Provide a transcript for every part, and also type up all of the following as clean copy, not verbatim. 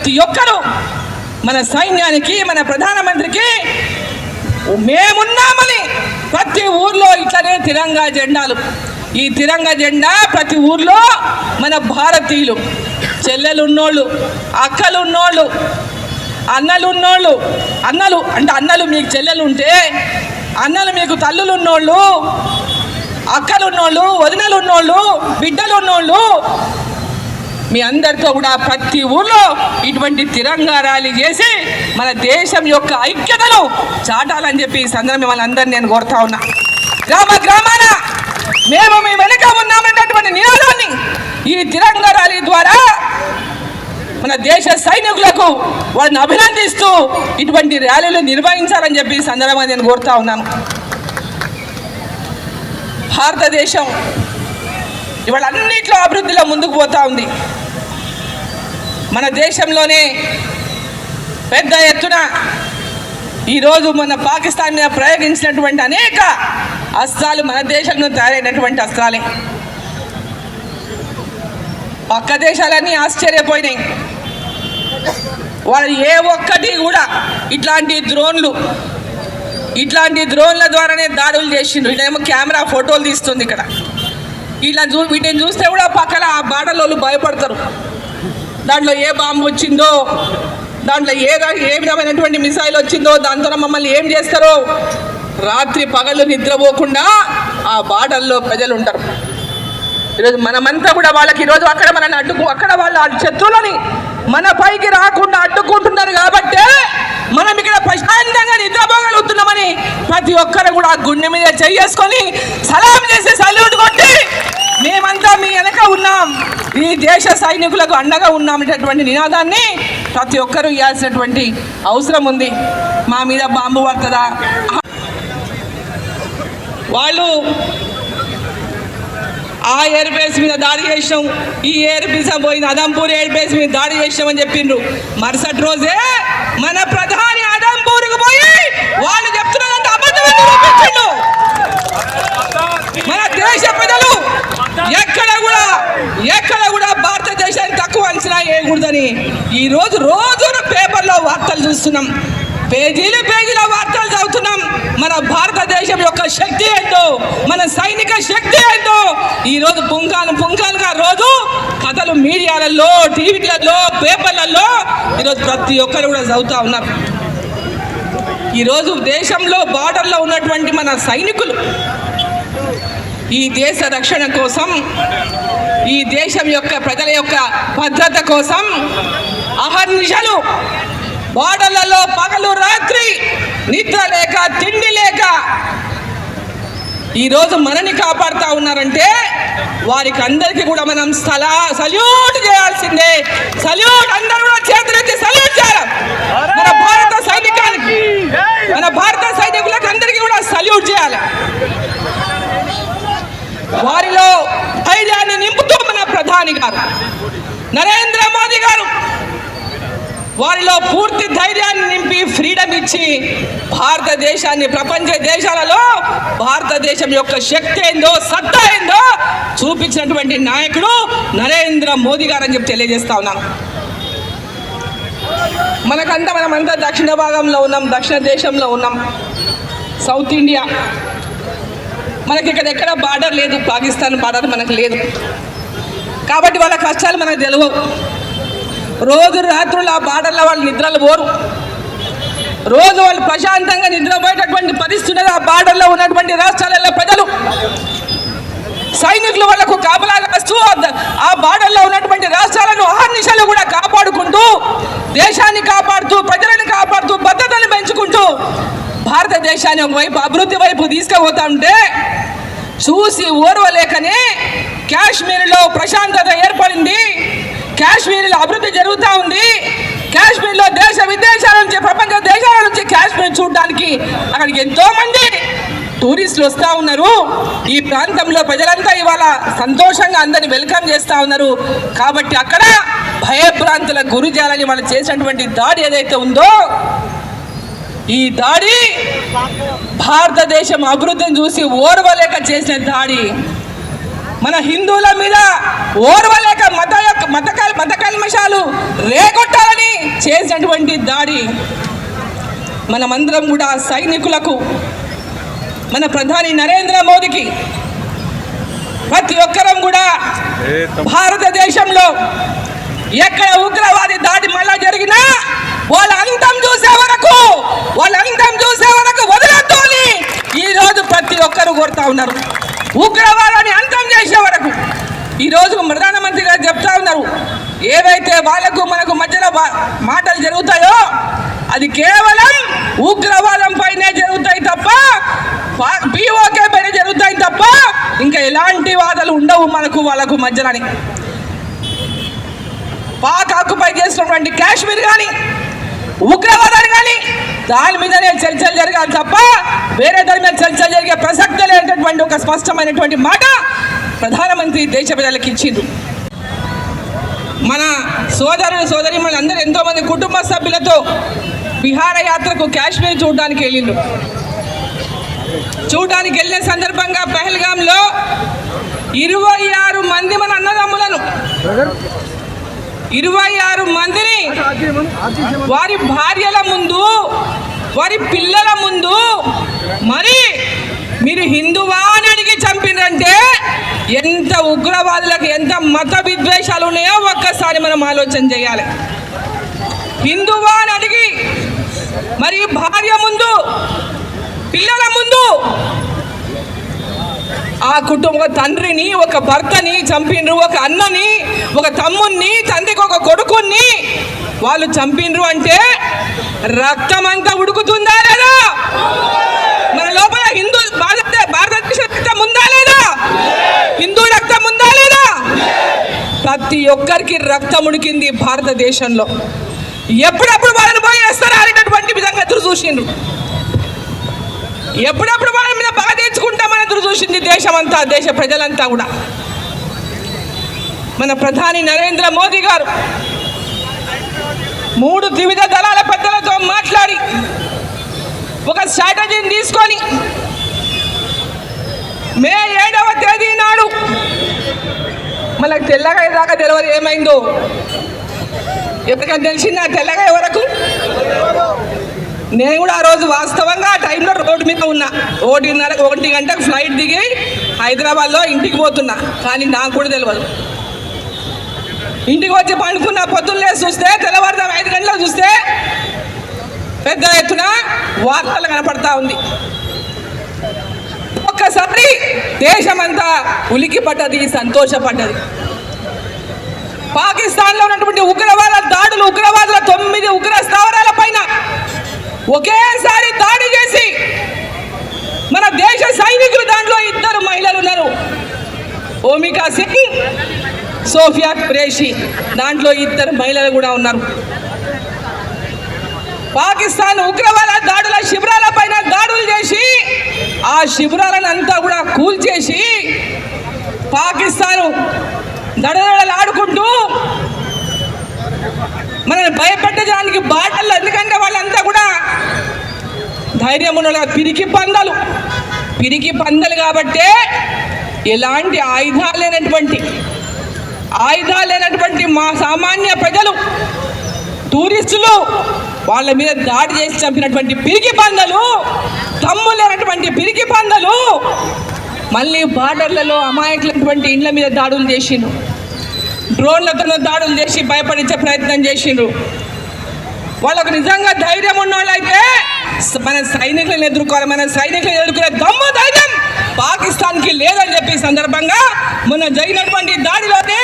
ప్రతి ఒక్కరూ మన సైన్యానికి, మన ప్రధానమంత్రికి మేమున్నామని ప్రతి ఊర్లో ఇట్లనే తిరంగా జెండాలు, ఈ తిరంగా జెండా ప్రతి ఊర్లో మన భారతీయులు, చెల్లెలున్నోళ్ళు, అక్కలున్నోళ్ళు, అన్నలున్నోళ్ళు, అన్నలు అంటే అన్నలు మీకు చెల్లెలు ఉంటే, అన్నలు మీకు తల్లులు ఉన్నోళ్ళు, అక్కలున్నోళ్ళు, వదినలున్నోళ్ళు, బిడ్డలున్నోళ్ళు, మీ అందరితో కూడా ప్రతి ఊళ్ళో ఇటువంటి తిరంగా ర్యాలీ చేసి మన దేశం యొక్క ఐక్యతను చాటాలని చెప్పి ఈ సందర్భం మిమ్మల్ని అందరినీ నేను కోరుతా ఉన్నా. గ్రామ గ్రామాన మేము మీ వెనుక ఉన్నామన్నటువంటి నినాదాన్ని ఈ తిరంగా ర్యాలీ ద్వారా మన దేశ సైనికులకు వాళ్ళని అభినందిస్తూ ఇటువంటి ర్యాలీలు నిర్వహించాలని చెప్పి ఈ సందర్భంగా నేను కోరుతా ఉన్నాను. భారతదేశం ఇవాళ అన్నింటిలో అభివృద్ధిలో ముందుకు పోతా ఉంది. మన దేశంలోనే పెద్ద ఎత్తున ఈరోజు మన పాకిస్తాన్ మీద ప్రయోగించినటువంటి అనేక అస్త్రాలు మన దేశంలో తయారైనటువంటి అస్త్రాలే. పక్క దేశాలన్నీ ఆశ్చర్యపోయినాయి. వాళ్ళు ఏ ఒక్కటి కూడా ఇట్లాంటి డ్రోన్ల ద్వారానే దాడులు చేసిండ్రు. ఇదేమో కెమెరా ఫోటోలు తీస్తుంది ఇక్కడ. ఇలా వీటిని చూస్తే కూడా పక్కన ఆ బాటలోళ్ళు భయపడతారు. దాంట్లో ఏ బాంబు వచ్చిందో, దాంట్లో ఏ విధమైనటువంటి మిసైల్ వచ్చిందో, దాంతో మమ్మల్ని ఏం చేస్తారో రాత్రి పగలు నిద్రపోకుండా ఆ బాటల్లో ప్రజలు ఉంటారు. ఈరోజు మనమంతా కూడా వాళ్ళకి ఈరోజు అక్కడ మనల్ని అక్కడ వాళ్ళ శత్రువులని మన పైకి రాకుండా అడ్డుకుంటున్నారు. కాబట్టే మనం ఇక్కడ ప్రశాంతంగా నిద్రపోగలుగుతున్నామని ప్రతి ఒక్కరు కూడా గుండె మీద చేసుకొని సలాం చేసి సల్యూట్ కొట్టి మేమంతా మీ వెనక ఉన్నాం, ఈ దేశ సైనికులకు అండగా ఉన్నామనేటటువంటి నినాదాన్ని ప్రతి ఒక్కరూ ఇవ్వాల్సినటువంటి అవసరం ఉంది. మా మీద బాంబు పడుతుందా, వాళ్ళు ఆ ఎయిర్ బేస్ మీద దాడి చేసినాం, ఈ ఎయిర్ బేస్ పోయిన అదంపూర్ ఎయిర్ బేస్ మీద దాడి చేసినామని చెప్పిండ్రు. మరుసటి రోజే మన ప్రధాని అదంపూర్కి పోయి వాళ్ళు చెప్తున్నారంటే అబద్ధం చూపించిండు. మన దేశ ప్రజలు ఎక్కడ కూడా భారతదేశాన్ని తక్కువ అంచనా వేయకూడదని ఈరోజు రోజున పేపర్లో వార్తలు చూస్తున్నాం, పేజీల వార్తలు చదువుతున్నాం. మన భారతదేశం యొక్క శక్తి ఏంటో, మన సైనిక శక్తి ఏంటో ఈరోజు పుంకాలుగా రోజు కథలు మీడియాలలో, టీవీలలో, పేపర్లలో ఈరోజు ప్రతి ఒక్కరు కూడా చదువుతూ ఉన్నారు. ఈరోజు దేశంలో బార్డర్లో ఉన్నటువంటి మన సైనికులు ఈ దేశ రక్షణ కోసం, ఈ దేశం యొక్క ప్రజల యొక్క భద్రత కోసం అహర్నిశలు బార్డర్లలో పగలు రాత్రి నిద్ర లేక తిండి లేక ఈరోజు మనని కాపాడుతూ ఉన్నారంటే వారికి అందరికీ కూడా మనం సల్యూట్ చేయాల్సిందే. సల్యూట్, అందరూ కూడా చేతులెత్తి సల్యూట్ చేయాలి. మన భారత సైనికులకు అందరికీ కూడా సల్యూట్ చేయాలి. వారిలో ధైర్యాన్ని నింపుతూ మన ప్రధాని గారు నరేంద్ర మోదీ గారు వారిలో పూర్తి ధైర్యాన్ని నింపి ఫ్రీడమ్ ఇచ్చి భారతదేశాన్ని ప్రపంచ దేశాలలో భారతదేశం యొక్క శక్తి ఏందో, సత్తా ఏందో చూపించినటువంటి నాయకుడు నరేంద్ర మోదీ గారు అని చెప్పి తెలియజేస్తా ఉన్నాను. మనమంతా దక్షిణ భాగంలో ఉన్నాం, దక్షిణ దేశంలో ఉన్నాం, సౌత్ ఇండియా. మనకి ఇక్కడ ఎక్కడ బార్డర్ లేదు, పాకిస్తాన్ బార్డర్ మనకు లేదు. కాబట్టి వాళ్ళ కష్టాలు మనకు తెలియవు. రోజు రాత్రులు ఆ బార్డర్లో వాళ్ళు నిద్రలు పోరు. రోజు వాళ్ళు ప్రశాంతంగా నిద్రపోయేటటువంటి పరిస్థితి ఆ బార్డర్లో ఉన్నటువంటి రాష్ట్రాలలో ప్రజలు, సైనికులు వాళ్లకు కాపలా కాస్తూ ఆ బార్డర్లో ఉన్నటువంటి రాష్ట్రాలను అహర్నిశలు కూడా కాపాడుకుంటూ, దేశాన్ని కాపాడుతూ, ప్రజలను కాపాడుతూ, భద్రతను పెంచుకుంటూ భారతదేశాన్ని ఒకవైపు అభివృద్ధి వైపు తీసుకుపోతా ఉంటే చూసి ఓర్వలేకనే కాశ్మీర్లో ప్రశాంతత ఏర్పడింది, కాశ్మీర్లో అభివృద్ధి జరుగుతూ ఉంది. కాశ్మీర్లో దేశ విదేశాల నుంచి, ప్రపంచ దేశాల నుంచి కాశ్మీర్ చూడడానికి అక్కడికి ఎంతోమంది టూరిస్టులు వస్తూ ఉన్నారు. ఈ ప్రాంతంలో ప్రజలంతా ఇవాళ సంతోషంగా అందరిని వెల్కమ్ చేస్తూ ఉన్నారు. కాబట్టి అక్కడ భయభ్రాంతులకు గురి చేయాలని వాళ్ళు చేసినటువంటి దాడి ఏదైతే ఉందో, ఈ దాడి భారతదేశం అభివృద్ధిని చూసి ఓర్వలేక చేసిన దాడి. మన హిందువుల మీద ఓర్వలేక మత కల్మషాలు రేగొట్టాలని చేసినటువంటి దాడి మనమందరం కూడా సైనికులకు, మన ప్రధాని నరేంద్ర మోదీకి, ప్రతి ఒక్కరం కూడా భారతదేశంలో ఎక్కడ ఉగ్రవాది దాడి మళ్ళా జరిగినా వాళ్ళ అంతం చూసే వరకు వదలొద్దు అని ఈరోజు ప్రతి ఒక్కరు కోరుతా ఉన్నారు. ఉగ్రవాదాన్ని అంతం చేసే వరకు ఈరోజు ప్రధానమంత్రి గారు చెప్తా ఉన్నారు, ఏవైతే వాళ్ళకు మనకు మధ్యలో మాటలు జరుగుతాయో అది కేవలం ఉగ్రవాదం పైనే జరుగుతాయి తప్ప, పిఓకే పైన జరుగుతాయి తప్ప ఇంకా ఎలాంటి వాదాలు ఉండవు మనకు వాళ్ళకు మధ్యలోని. పాక్ ఆక్యుపై చేసినటువంటి కాశ్మీర్ కానీ, ఉగ్రవాదాన్ని కానీ దాని మీదనే చర్చలు జరగాలి తప్ప వేరే దాని మీద చర్చలు జరిగే ప్రసక్తి లేనటువంటి ఒక స్పష్టమైనటువంటి మాట ప్రధానమంత్రి దేశ ప్రజలకు ఇచ్చిండ్రు. మన సోదరిమణులు అందరూ ఎంతోమంది కుటుంబ సభ్యులతో విహారయాత్రకు కాశ్మీర్ చూడడానికి వెళ్ళిండ్రు. చూడడానికి వెళ్ళిన సందర్భంగా పహల్గాంలో 26 మంది మన అన్నదమ్ములను, 26 మందిని వారి భార్యల ముందు, వారి పిల్లల ముందు మరి మీరు హిందువా అని అడిగి చంపినంటే ఎంత ఉగ్రవాదులకు ఎంత మత విద్వేషాలు ఉన్నాయో ఒక్కసారి మనం ఆలోచన చేయాలి. హిందువా అని అడిగి మరి భార్య ముందు, పిల్లల ముందు ఆ కుటుంబ తండ్రిని, ఒక భర్తని చంపిండ్రు, ఒక అన్నని, ఒక తమ్ముణ్ణి, తండ్రికి ఒక కొడుకుని వాళ్ళు చంపిండ్రు అంటే రక్తం అంతా ఉడుకుతుందా లేదా? మన లోపల భారతదేశ రక్తం ఉందా లేదా? హిందూ రక్తం ఉందా లేదా? ప్రతి ఒక్కరికి రక్తం ఉడికింది భారతదేశంలో. ఎప్పుడప్పుడు వాళ్ళని పోయేస్తారా అనేటటువంటి విధంగా ఎదురు చూసిండ్రు. ఎప్పుడప్పుడు వాళ్ళ మీద బాగా తెచ్చుకుంటామని ఎదురు చూసింది దేశమంతా, దేశ ప్రజలంతా కూడా. మన ప్రధాని నరేంద్ర మోదీ గారు 3 త్రివిధ దళాల పెద్దలతో మాట్లాడి ఒక స్ట్రాటజీని తీసుకొని మే 7వ తేదీ నాడు, మనకు తెల్లగా దాకా తెలియదు ఏమైందో, ఎప్పటికైనా తెలిసిందా తెల్లగా వరకు? నేను కూడా ఆ రోజు వాస్తవంగా ఆ టైంలో రోడ్డు మీద ఉన్నా. 1 గంటకు ఫ్లైట్ దిగి హైదరాబాద్లో ఇంటికి పోతున్నా, కానీ నాకు కూడా తెలియదు. ఇంటికి వచ్చి పండుకున్న, పొద్దున్నే చూస్తే తెల్లవారుదాం 5 గంటలకు చూస్తే పెద్ద ఎత్తున వార్తలు కనపడతా ఉంది. ఒక్కసారి దేశమంతా ఉలికిపడ్డది, సంతోషపడ్డది. పాకిస్తాన్లో ఉన్నటువంటి ఉగ్రవాద దాడులు, ఉగ్రవాదుల 9 ఉగ్ర స్థావరాల పైన ఒకేసారి దాడి చేసి మన దేశ సైనికులు, దాంట్లో 2 మహిళలు ఉన్నారు, ఓమికా సింగ్, సోఫియా ఖురేషి, దాంట్లో 2 మహిళలు కూడా ఉన్నారు. పాకిస్తాన్ ఉగ్రవాద దాడుల శిబిరాల పైన దాడులు చేసి ఆ శిబిరాలను అంతా కూడా కూల్చేసి పాకిస్తాన్ దడదడలాడుకుంటూ మనల్ని భయపెట్టడానికి బాటలు, ఎందుకంటే వాళ్ళంతా కూడా ధైర్యం ఉన్న పిరికి పందలు కాబట్టే ఎలాంటి ఆయుధాలు లేనటువంటి మా సామాన్య ప్రజలు, టూరిస్టులు వాళ్ళ మీద దాడి చేసి చంపినటువంటి పిరికి పందలు, తమ్ము లేనటువంటి పిరికి పందలు మళ్ళీ బార్డర్లలో అమాయకులైనటువంటి ఇండ్ల మీద దాడులు చేసిండ్రు, డ్రోన్లతో దాడులు చేసి భయపడించే ప్రయత్నం చేసిండ్రు. వాళ్ళకు నిజంగా ధైర్యం ఉన్న వాళ్ళైతే మన సైనికులను ఎదుర్కోవాలి. మన సైనికులను ఎదుర్కొనే దమ్ము, ధైర్యం పాకిస్తాన్కి లేదని చెప్పి సందర్భంగా మొన్న జరిగినటువంటి దాడిలోనే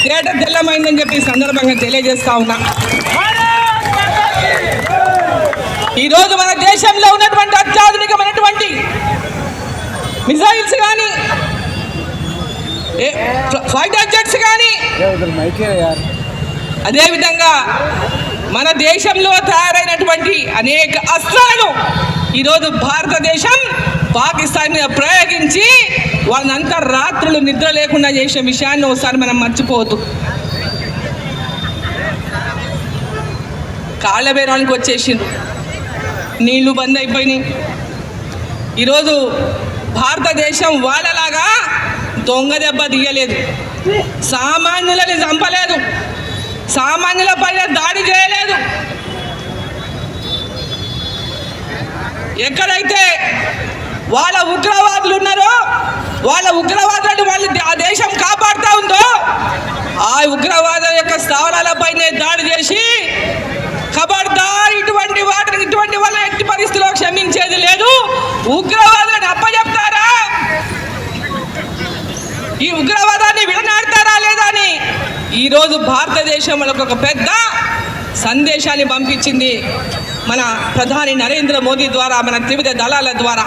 తేట తెల్లమైందని చెప్పి సందర్భంగా తెలియజేస్తా ఉన్నా. ఈరోజు మన దేశంలో ఉన్నటువంటి అత్యాధునికమైనటువంటి మిసైల్స్ కానీ, ఫైటర్ జెట్స్ కానీ, అదేవిధంగా మన దేశంలో తయారైనటువంటి అనేక అస్త్రాలను ఈరోజు భారతదేశం పాకిస్తాన్ మీద ప్రయోగించి వాళ్ళంతా రాత్రులు నిద్ర లేకుండా చేసే విషయాన్ని ఒకసారి మనం మర్చిపోవద్దు. కాళ్ళబేరానికి వచ్చేసిండ్రు, నీళ్లు బంద్ అయిపోయినాయి. ఈరోజు భారతదేశం వాళ్ళలాగా దొంగ దెబ్బ తీయలేదు, సామాన్యులని చంపలేదు, సామాన్యుల పైన దాడి చేయలేదు. ఎక్కడైతే వాళ్ళ ఉగ్రవాదులు ఉన్నారో, వాళ్ళ ఉగ్రవాదులను వాళ్ళు ఆ దేశం కాపాడుతూ ఉందో, ఆ ఉగ్రవాదుల యొక్క స్థావరాలపైనే దాడి చేసి ఖబర్దార్ ఇటువంటి వాళ్ళని ఎట్టి పరిస్థితిలో క్షమించేది లేదు, ఉగ్రవాదులను అప్పచెప్తారా, ఈ ఉగ్రవాదాన్ని విడనాడతారా లేదా అని ఈరోజు భారతదేశంలో ఒక పెద్ద సందేశాన్ని పంపించింది మన ప్రధాని నరేంద్ర మోదీ ద్వారా, మన త్రివిధ దళాల ద్వారా.